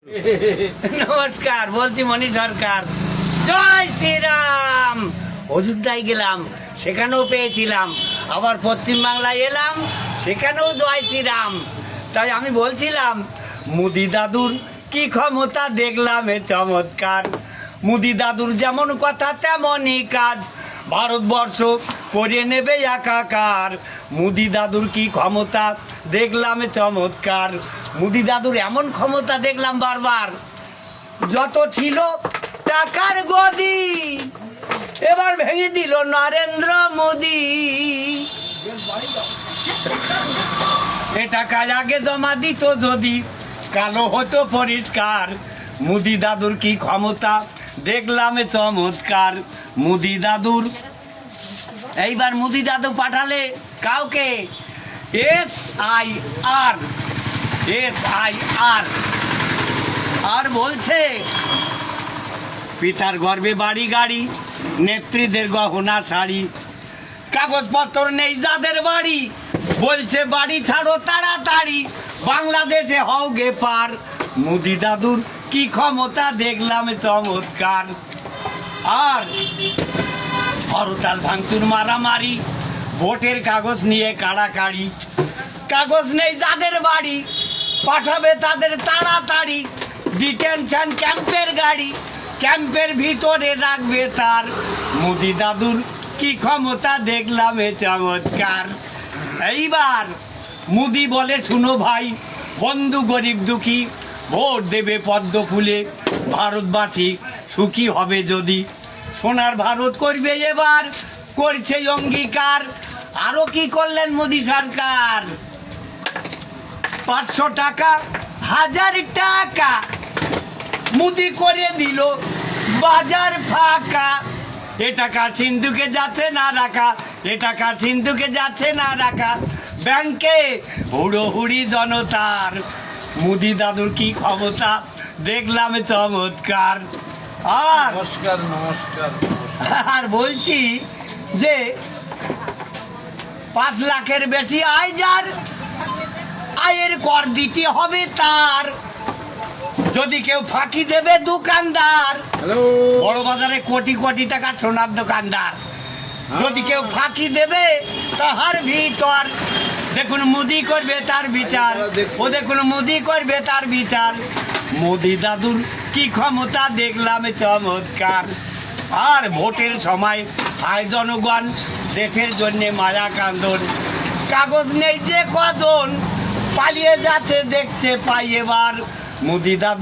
নমস্কার, বলছি মণি সরকার। জয় শ্রীরাম। অযোধ্যায় গেলাম, সেখানেও পেয়েছিলাম। আবার পশ্চিম বাংলায় এলাম, সেখানেও জয় শ্রীরাম। তাই আমি বলছিলাম, মোদি দাদুর কি ক্ষমতা দেখলাম, এ চমৎকার। মোদি দাদুর যেমন কথা তেমনই কাজ, ভারতবর্ষ করে নেবে একাকার। মোদি দাদুর কি ক্ষমতা দেখলাম, চমৎকার। মোদি দাদুর এমন ক্ষমতা দেখলাম বারবার, যত ছিল টাকার গদি এবার ভেঙে দিল নরেন্দ্র মোদি। এ টাকা আগে জমা দিত যদি, কালো হতো পরিষ্কার। মোদি দাদুর কি ক্ষমতা দেখলাম, চমৎকার। মোদি দাদুর এইবার মোদি দাদু পাঠালে কাউকে SIR আর বলছে, পিতার গর্বে বাড়ি গাড়ি, নেত্রীদের গহনা শাড়ি, কাগজপত্র নেই যাদের বাড়ি, বলছে বাড়ি ছাড়ো তাড়াতাড়ি, বাংলাদেশে হও গে পার। মোদি দাদুর কি ক্ষমতা দেখলাম, চমৎকার। আর হরতাল ভাঙচুর মারামারি, ভোটের কাগজ নিয়ে কাড়াকাড়ি, কাগজ নেই যাদের বাড়ি, পাঠাবে তাদের তাড়াতাড়ি, ডিটেনশন ক্যাম্পের গাড়ি, ক্যাম্পের ভিতরে রাখবে তার। মোদি দাদুর কি ক্ষমতা দেখলাম, এ চমৎকার। এইবার মোদি বলে, শুনো ভাই বন্ধু গরিব দুঃখী, ভোট দেবে পদ্ম ফুলে, ভারতবাসী সুখী হবে যদি। সোনার ভারত করবে এবার, করছে অঙ্গীকার। আরো কি করলেন মোদি সরকার, 500 টাকা 1000 টাকা মোদি করে দিল বাজার ফাঁকা। এ টাকা সিন্ধুকে যাচ্ছে না রাখা, এ টাকা সিন্ধুকে যাচ্ছে না রাখা, ব্যাংকে হুড়োহুড়ি জনতার। মোদি দাদুর কি ক্ষমতা দেখলাম, চমৎকার। আর নমস্কার নমস্কার। আর বলছি যে 5 লাখের বেশি আয় যার, আয়ের কর দিতে হবে তার। যদি কেউ ফাঁকি দেবে দোকানদার, বড় বাজারে কোটি কোটি টাকা সোনার দোকানদার, যদি কেউ ফাঁকি দেবে তাহার ভিতর, দেখুন মোদি করবে তার বিচার, ও দেখুন মোদি করবে তার বিচার। মোদি দাদুর কি ক্ষমতা দেখলাম, চমৎকার। আর ভোটের সময় হায় জনগণ, দেশের জন্য মায়া কান্দন, কাগজ নেই যে কজন, পালিয়ে যাচ্ছে দেখছে পাই এবার। মোদি দাদু